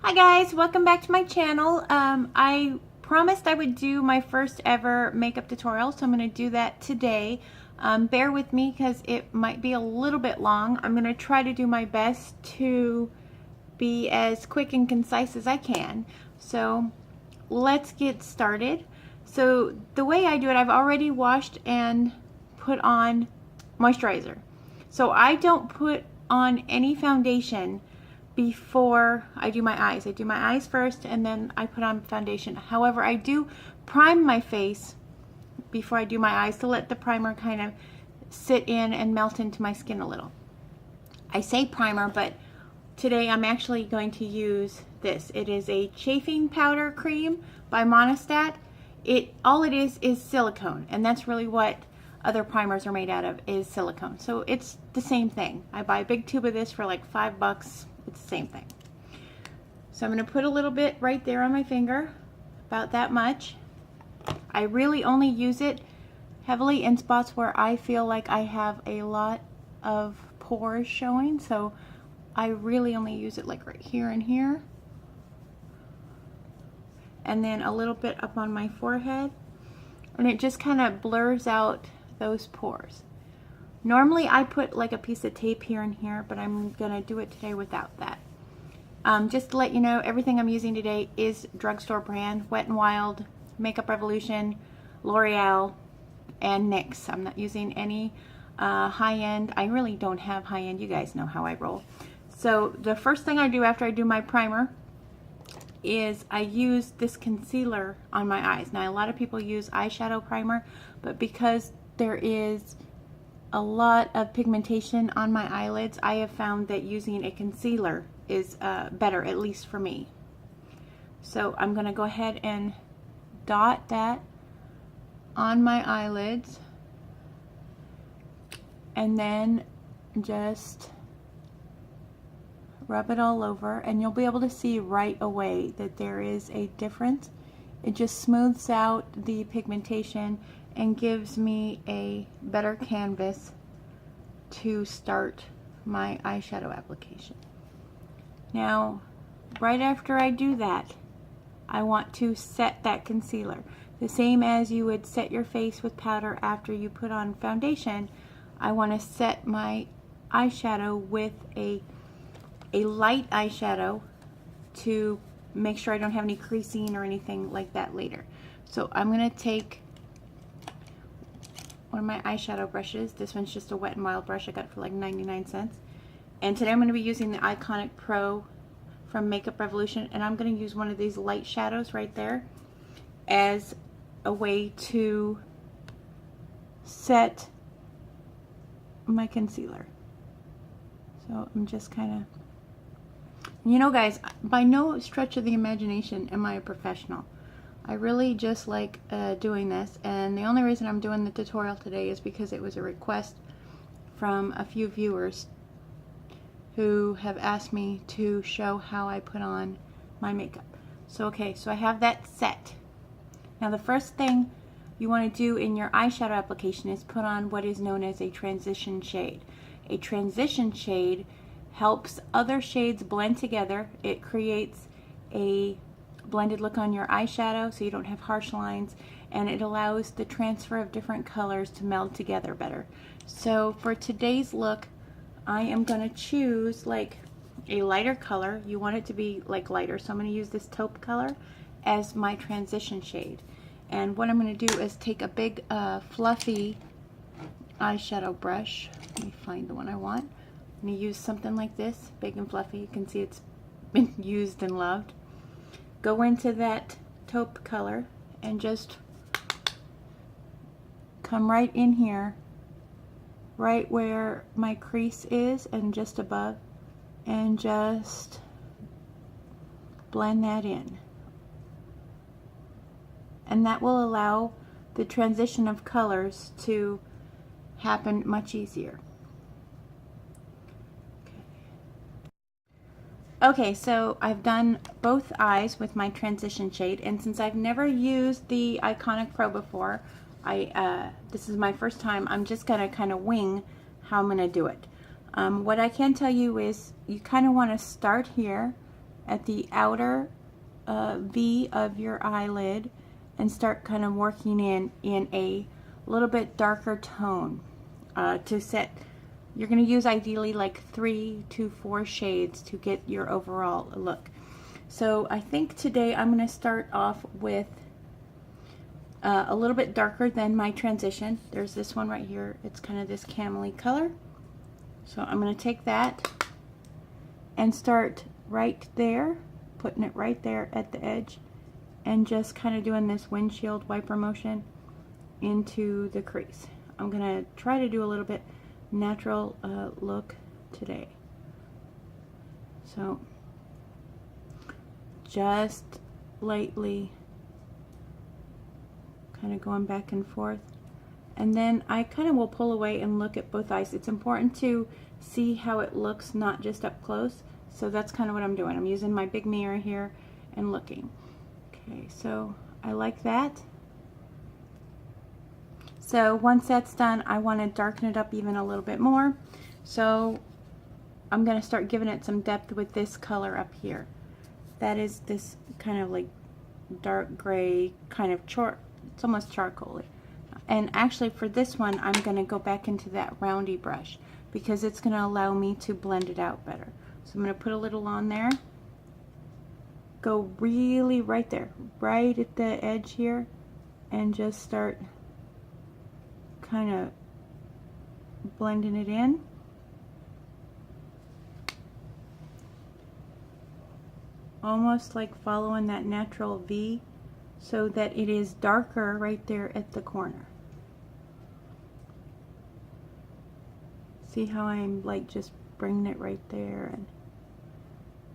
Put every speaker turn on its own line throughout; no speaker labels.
Hi guys, welcome back to my channel. I promised I would do my first ever makeup tutorial, so I'm going to do that today. Bear with me because it might be a little bit long. I'm going to try to do my best to be as quick and concise as I can. So let's get started. So the way I do it, I've already washed and put on moisturizer. So I don't put on any foundation before I do my eyes. I do my eyes first and then I put on foundation. However, I do prime my face before I do my eyes to let the primer kind of sit in and melt into my skin a little. I say primer, but today I'm actually going to use this. It is a chafing powder cream by Monistat. All it is silicone, and that's really what other primers are made out of, is silicone. So it's the same thing. I buy a big tube of this for like $5. It's the same thing. So I'm going to put a little bit right there on my finger, about that much. I really only use it heavily in spots where I feel like I have a lot of pores showing, so I really only use it like right here and here, and then a little bit up on my forehead, and it just kind of blurs out those pores. Normally I put like a piece of tape here and here, but I'm gonna do it today without that. Just to let you know, everything I'm using today is Drugstore Brand, Wet n Wild, Makeup Revolution, L'Oreal, and NYX. I'm not using any high-end. I really don't have high-end. You guys know how I roll. So the first thing I do after I do my primer is I use this concealer on my eyes. Now a lot of people use eyeshadow primer, but because there is a lot of pigmentation on my eyelids, I have found that using a concealer is better, at least for me. So I'm going to go ahead and dot that on my eyelids, and then just rub it all over, and you'll be able to see right away that there is a difference. It just smooths out the pigmentation and gives me a better canvas to start my eyeshadow application. Now, right after I do that, I want to set that concealer. The same as you would set your face with powder after you put on foundation, I want to set my eyeshadow with a light eyeshadow to make sure I don't have any creasing or anything like that later. So I'm going to take one of my eyeshadow brushes. This one's just a Wet n Wild brush. I got it for like 99 cents. And today I'm going to be using the Iconic Pro from Makeup Revolution, and I'm going to use one of these light shadows right there as a way to set my concealer. So I'm just kind of, you know guys, by no stretch of the imagination am I a professional. I really just like doing this, and the only reason I'm doing the tutorial today is because it was a request from a few viewers who have asked me to show how I put on my makeup. So okay, so I have that set. Now the first thing you want to do in your eyeshadow application is put on what is known as a transition shade. A transition shade helps other shades blend together. It creates a blended look on your eyeshadow so you don't have harsh lines, and it allows the transfer of different colors to meld together better. So for today's look, I am going to choose like a lighter color. You want it to be like lighter, so I'm going to use this taupe color as my transition shade. And what I'm going to do is take a big fluffy eyeshadow brush. Let me find the one I want. I'm going to use something like this, big and fluffy. You can see it's been used and loved. Go into that taupe color and just come right in here, right where my crease is and just above, and just blend that in. And that will allow the transition of colors to happen much easier. Okay, so I've done both eyes with my transition shade, and since I've never used the Iconic Pro before, this is my first time, I'm just going to kind of wing how I'm going to do it. What I can tell you is you kind of want to start here at the outer V of your eyelid and start kind of working in a little bit darker tone to set. You're going to use ideally like 3 to 4 shades to get your overall look. So I think today I'm going to start off with a little bit darker than my transition. There's this one right here. It's kind of this camely color. So I'm going to take that and start right there, putting it right there at the edge, and just kind of doing this windshield wiper motion into the crease. I'm going to try to do a little bit natural look today. So just lightly kind of going back and forth, and then I kind of will pull away and look at both eyes. It's important to see how it looks, not just up close. So that's kind of what I'm doing. I'm using my big mirror here and looking. Okay, so I like that. So once that's done, I want to darken it up even a little bit more. So I'm going to start giving it some depth with this color up here. That is this kind of like dark gray, kind of it's almost charcoal-y. And actually for this one, I'm going to go back into that roundy brush because it's going to allow me to blend it out better. So I'm going to put a little on there. Go really right there, right at the edge here, and just start kind of blending it in. Almost like following that natural V so that it is darker right there at the corner. See how I'm like just bringing it right there, and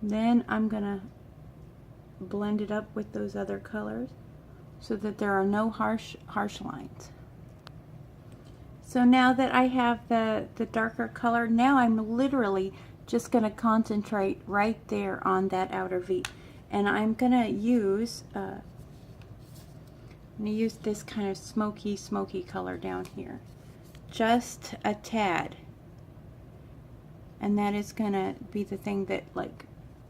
then I'm gonna blend it up with those other colors so that there are no harsh lines. So now that I have the darker color, now I'm literally just going to concentrate right there on that outer V. And I'm going to use this kind of smoky color down here. Just a tad. And that is going to be the thing that like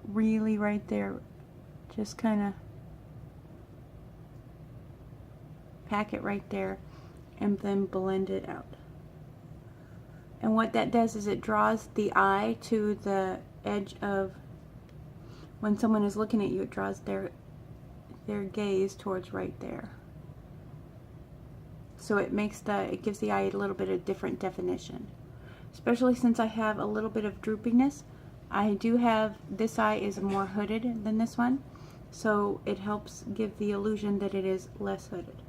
really right there, just kind of pack it right there and then blend it out. And what that does is it draws the eye to the edge of, when someone is looking at you, it draws their gaze towards right there. So it gives the eye a little bit of different definition. Especially since I have a little bit of droopiness. I do have, this eye is more hooded than this one, so it helps give the illusion that it is less hooded.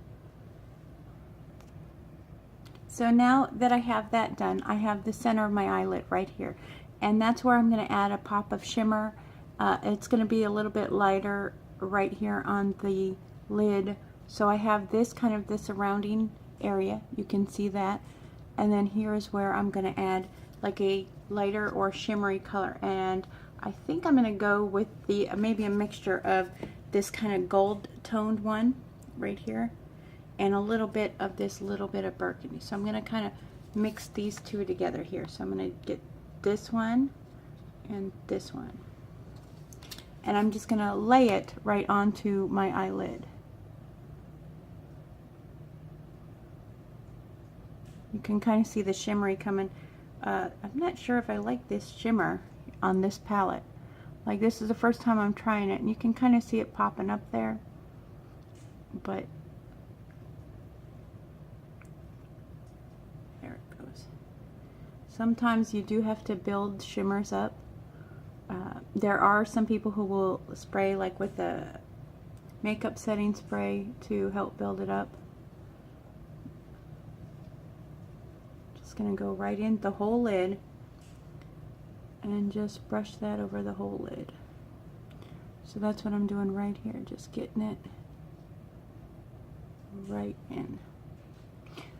So now that I have that done, I have the center of my eyelid right here, and that's where I'm going to add a pop of shimmer. It's going to be a little bit lighter right here on the lid. So I have this kind of the surrounding area, you can see that, and then here is where I'm going to add like a lighter or shimmery color, and I think I'm going to go with the maybe a mixture of this kind of gold toned one right here and a little bit of this little bit of burgundy. So I'm going to kind of mix these two together here. So I'm going to get this one and this one, and I'm just going to lay it right onto my eyelid. You can kind of see the shimmery coming. I'm not sure if I like this shimmer on this palette. Like, this is the first time I'm trying it, and you can kind of see it popping up there. But there it goes. Sometimes you do have to build shimmers up. There are some people who will spray like with a makeup setting spray to help build it up. Going to go right in the whole lid and just brush that over the whole lid. So that's what I'm doing right here, just getting it right in.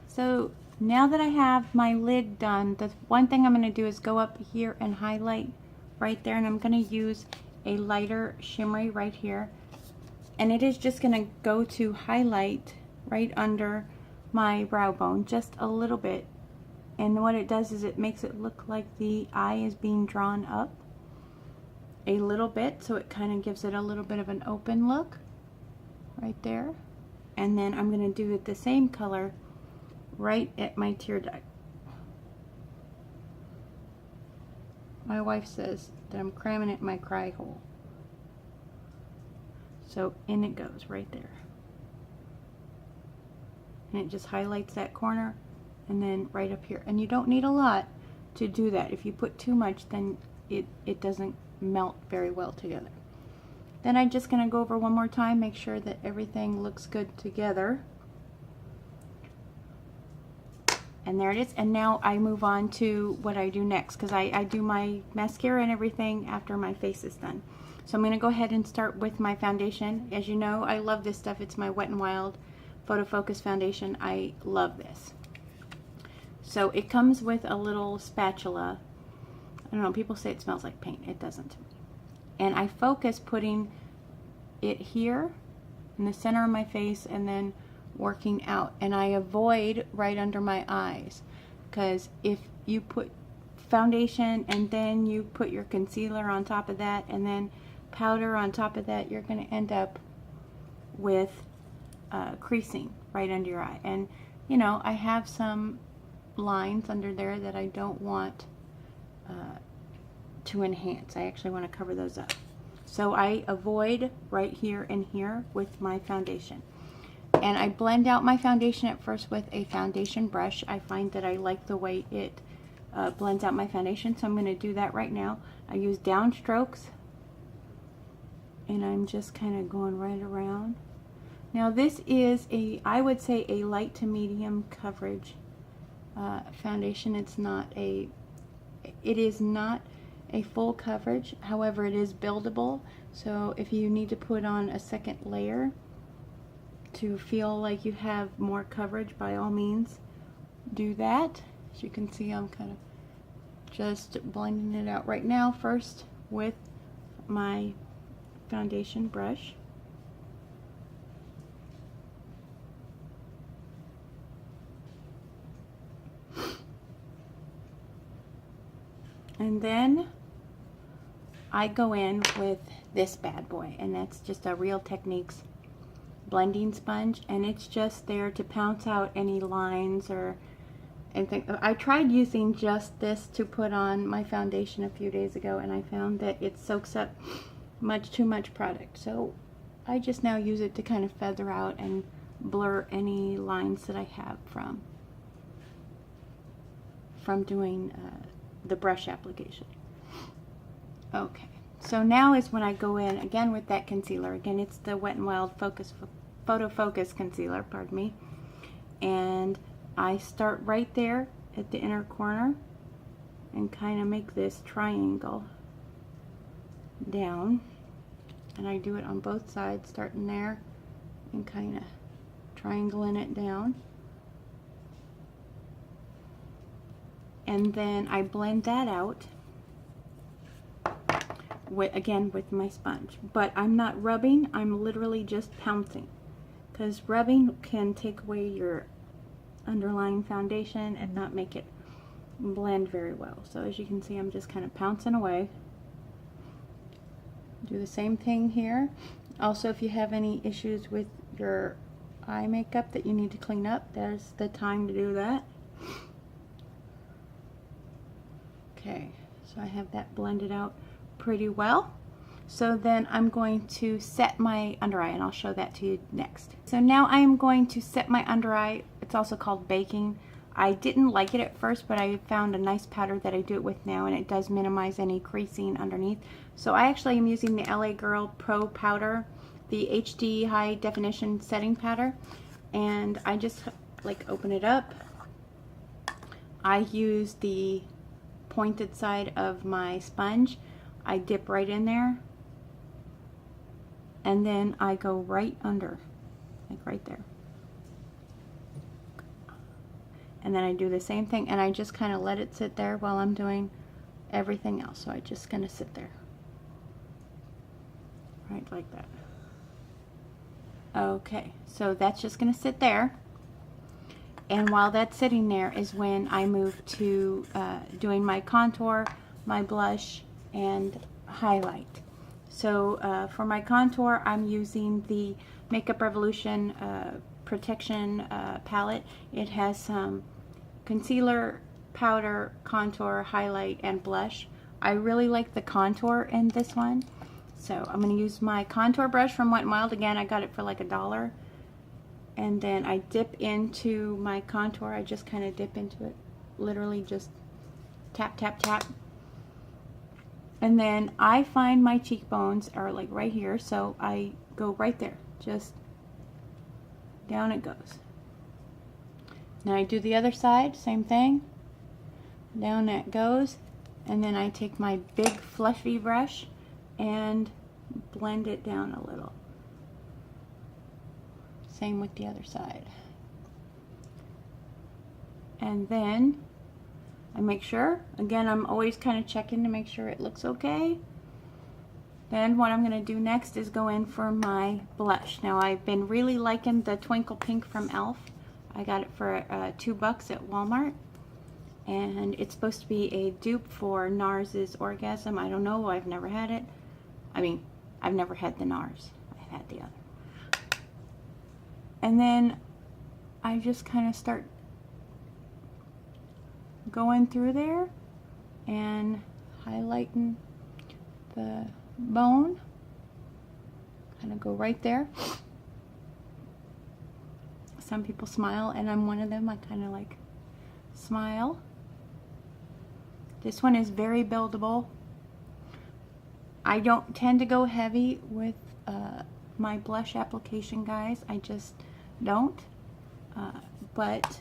So now that I have my lid done, the one thing I'm going to do is go up here and highlight right there, and I'm going to use a lighter shimmery right here, and it is just going to go to highlight right under my brow bone just a little bit. And what it does is it makes it look like the eye is being drawn up. a little bit, so it kind of gives it a little bit of an open look right there. And then I'm going to do it the same color right at my tear duct. My wife says that I'm cramming it in my cry hole. So in it goes right there. And it just highlights that corner and then right up here. And you don't need a lot to do that. If you put too much, then it doesn't melt very well together. Then I'm just going to go over one more time, make sure that everything looks good together. And there it is. And now I move on to what I do next, because I do my mascara and everything after my face is done. So I'm going to go ahead and start with my foundation. As you know, I love this stuff. It's my Wet n Wild Photo Focus foundation. I love this. So it comes with a little spatula. I don't know, people say it smells like paint. It doesn't. And I focus putting it here in the center of my face and then working out. And I avoid right under my eyes, because if you put foundation and then you put your concealer on top of that and then powder on top of that, you're going to end up with creasing right under your eye. And you know, I have some lines under there that I don't want to enhance. I actually want to cover those up. So I avoid right here and here with my foundation. And I blend out my foundation at first with a foundation brush. I find that I like the way it blends out my foundation, so I'm going to do that right now. I use down strokes, and I'm just kind of going right around. Now this is I would say a light to medium coverage foundation. It is not a full coverage, however it is buildable, so if you need to put on a second layer to feel like you have more coverage, by all means do that. As you can see, I'm kind of just blending it out right now, first with my foundation brush. And then I go in with this bad boy, and that's just a Real Techniques blending sponge, and it's just there to pounce out any lines or anything. I tried using just this to put on my foundation a few days ago, and I found that it soaks up much too much product. So I just now use it to kind of feather out and blur any lines that I have from doing the brush application. Okay, so now is when I go in again with that concealer. Again, it's the Wet n Wild Photo Focus concealer, pardon me. And I start right there at the inner corner and kind of make this triangle down. And I do it on both sides, starting there and kind of triangling it down. And then I blend that out again with my sponge. But I'm not rubbing, I'm literally just pouncing, because rubbing can take away your underlying foundation and not make it blend very well. So as you can see, I'm just kind of pouncing away. Do the same thing here. Also, if you have any issues with your eye makeup that you need to clean up, there's the time to do that. Okay, so I have that blended out pretty well. So then I'm going to set my under eye, and I'll show that to you next. So now I am going to set my under eye. It's also called baking. I didn't like it at first, but I found a nice powder that I do it with now, and it does minimize any creasing underneath. So I actually am using the LA Girl Pro Powder, the HD High Definition Setting Powder, and I just like open it up. I use the pointed side of my sponge. I dip right in there, and then I go right under, like right there. And then I do the same thing, and I just kind of let it sit there while I'm doing everything else. So I just kind of sit there, right like that. Okay, so that's just going to sit there. And while that's sitting there is when I move to doing my contour, my blush, and highlight. So for my contour, I'm using the Makeup Revolution Protection palette. It has some concealer, powder, contour, highlight, and blush. I really like the contour in this one. So I'm going to use my contour brush from Wet n Wild. Again, I got it for like $1. And then I dip into my contour. I just kind of dip into it. Literally just tap, tap, tap. And then I find my cheekbones are like right here. So I go right there. Just down it goes. Now I do the other side. Same thing. Down it goes. And then I take my big fluffy brush and blend it down a little. Same with the other side. And then I make sure, again, I'm always kind of checking to make sure it looks okay. Then what I'm going to do next is go in for my blush. Now I've been really liking the Twinkle Pink from e.l.f. I got it for $2 at Walmart. And it's supposed to be a dupe for NARS's Orgasm. I don't know, I've never had it. I mean, I've never had the NARS. I've had the other. And then I just kind of start going through there and highlighting the bone. Kind of go right there. Some people smile, and I'm one of them. I kind of like smile. This one is very buildable. I don't tend to go heavy with my blush application, guys. I just don't. But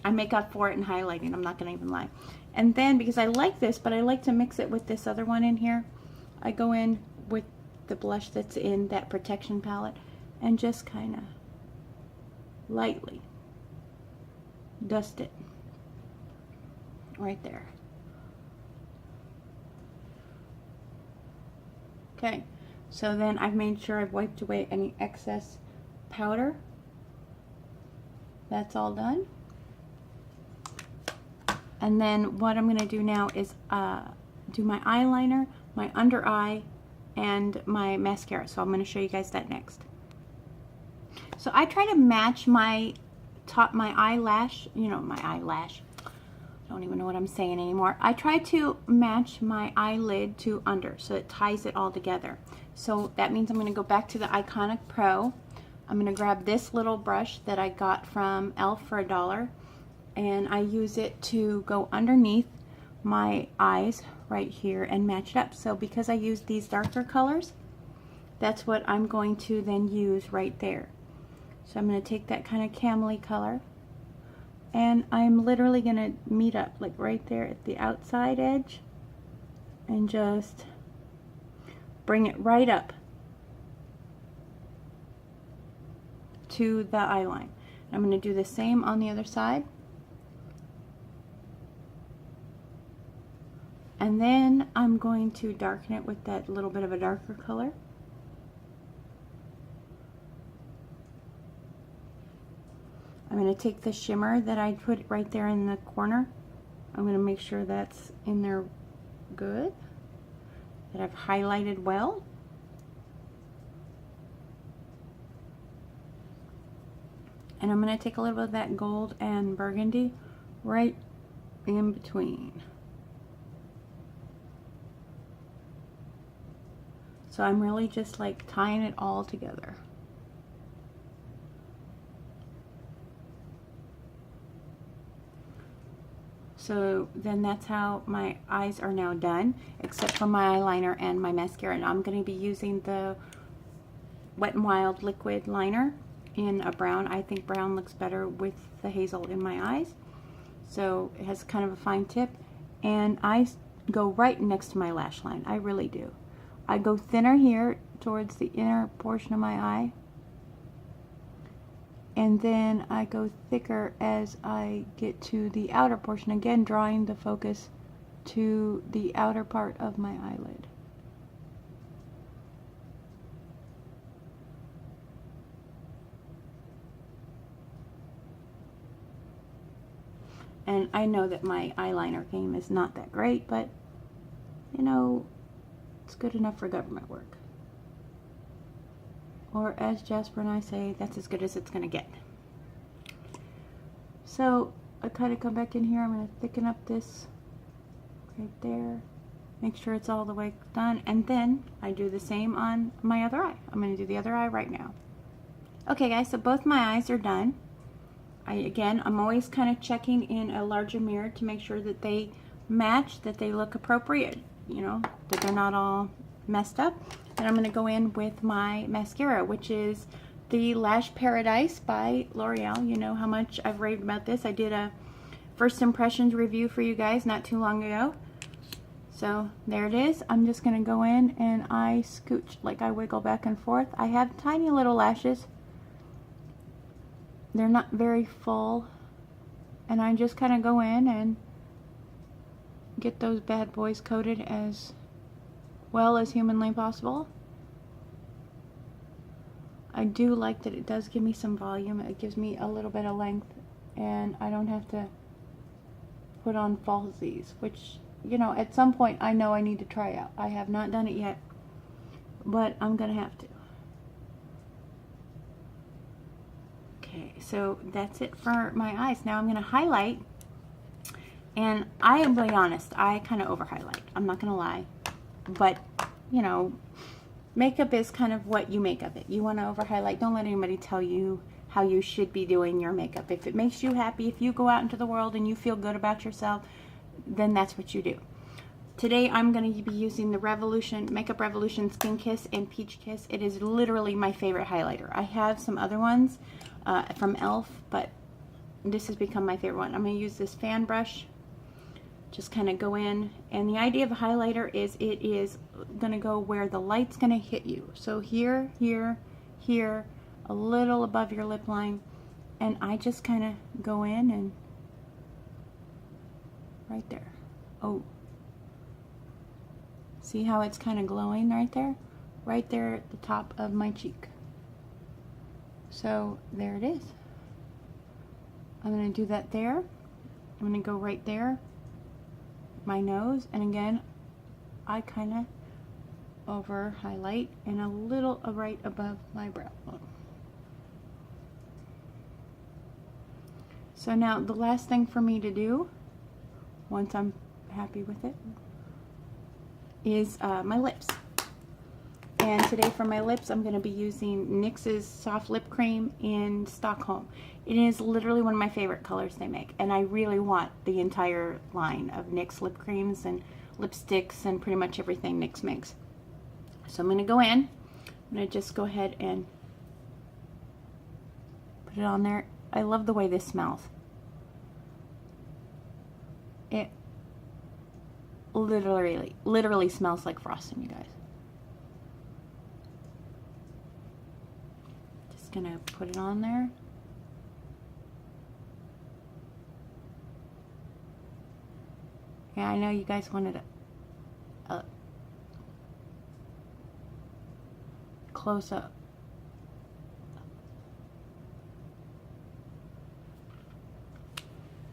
I make up for it in highlighting. I'm not going to even lie. And then, because I like this, but I like to mix it with this other one in here, I go in with the blush that's in that protection palette and just kind of lightly dust it right there. Okay, so then I've made sure I've wiped away any excess powder. That's all done. And then what I'm going to do now is do my eyeliner, my under eye, and my mascara. So I'm going to show you guys that next. So I try to match my eyelash, you know, my eyelash. I don't even know what I'm saying anymore. I try to match my eyelid to under so it ties it all together. So that means I'm going to go back to the Iconic Pro. I'm going to grab this little brush that I got from e.l.f. for $1, and I use it to go underneath my eyes right here and match it up. So because I use these darker colors, that's what I'm going to then use right there. So I'm going to take that kind of camely color, and I'm literally going to meet up like right there at the outside edge and just bring it right up to the eye line. I'm going to do the same on the other side. And then I'm going to darken it with that little bit of a darker color. I'm going to take the shimmer that I put right there in the corner. I'm going to make sure that's in there good, that I've highlighted well. And I'm going to take a little bit of that gold and burgundy right in between. So I'm really just like tying it all together. So then that's how my eyes are now done, except for my eyeliner and my mascara. And I'm going to be using the Wet n Wild liquid liner in a brown. I think brown looks better with the hazel in my eyes. So it has kind of a fine tip. And I go right next to my lash line. I really do. I go thinner here towards the inner portion of my eye. And then I go thicker as I get to the outer portion, again drawing the focus to the outer part of my eyelid. And I know that my eyeliner game is not that great, but you know, That's good enough for government work. Or as Jasper and I say, that's as good as it's going to get. So I kind of come back in here. I'm going to thicken up this right there. Make sure it's all the way done. And then I do the same on my other eye. I'm going to do the other eye right now. Okay guys, so both my eyes are done. I'm always kind of checking in a larger mirror to make sure that they match, that they look appropriate, you know, that they're not all messed up. And I'm going to go in with my mascara, which is the Lash Paradise by L'Oreal. You know how much I've raved about this. I did a first impressions review for you guys not too long ago. So there it is. I'm just going to go in and I scooch, like I wiggle back and forth. I have tiny little lashes. They're not very full. And I just kind of go in and get those bad boys coated as well as humanly possible. I do like that it does give me some volume. It gives me a little bit of length and I don't have to put on falsies, which, you know, at some point I know I need to try out. I have not done it yet, but I'm gonna have to. Okay, so that's it for my eyes. Now I'm gonna highlight, and I am really honest, I kind of over highlight. I'm not gonna lie, but you know, makeup is kind of what you make of it. You want to over highlight. Don't let anybody tell you how you should be doing your makeup. If it makes you happy, if you go out into the world and you feel good about yourself, then that's what you do. Today I'm going to be using the Makeup Revolution Skin Kiss and Peach Kiss. It is literally my favorite highlighter. I have some other ones from e.l.f., but this has become my favorite one. I'm going to use this fan brush. Just kind of go in, and the idea of a highlighter is it is going to go where the light's going to hit you. So here, here, here, a little above your lip line, and I just kind of go in and right there. Oh, see how it's kind of glowing right there? Right there at the top of my cheek. So there it is. I'm going to do that there. I'm going to go right there, my nose, and again I kind of over highlight and a little right above my brow bone. So now the last thing for me to do, once I'm happy with it, is my lips. And today for my lips I'm going to be using NYX's Soft Lip Cream in Stockholm. It is literally one of my favorite colors they make, and I really want the entire line of NYX lip creams and lipsticks and pretty much everything NYX makes. So I'm going to go in, I'm going to just go ahead and put it on there. I love the way this smells. It literally smells like frosting, you guys. Just gonna put it on there. Yeah, I know you guys wanted a close up.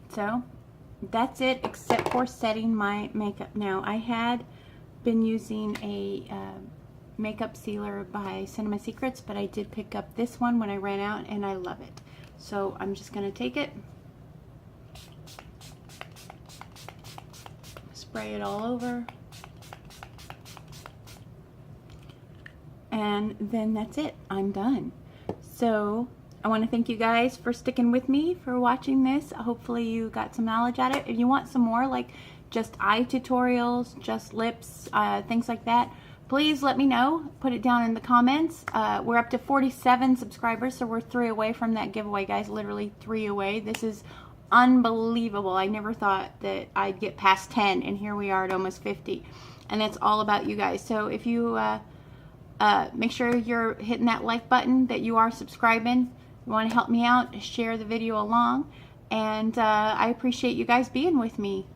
So that's it, except for setting my makeup. Now I had been using a makeup sealer by Cinema Secrets, but I did pick up this one when I ran out and I love it. So I'm just gonna take it, spray it all over, and then that's it. I'm done. So I want to thank you guys for sticking with me, for watching this. Hopefully you got some knowledge out of it. If you want some more, like just eye tutorials, just lips, things like that, please let me know. Put it down in the comments. We're up to 47 subscribers, so we're 3 away from that giveaway, guys. Literally 3 away. This is unbelievable. I never thought that I'd get past 10, and here we are at almost 50. And it's all about you guys. So if you make sure you're hitting that like button, that you are subscribing. You want to help me out, share the video along, and I appreciate you guys being with me.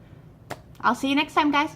I'll see you next time, guys.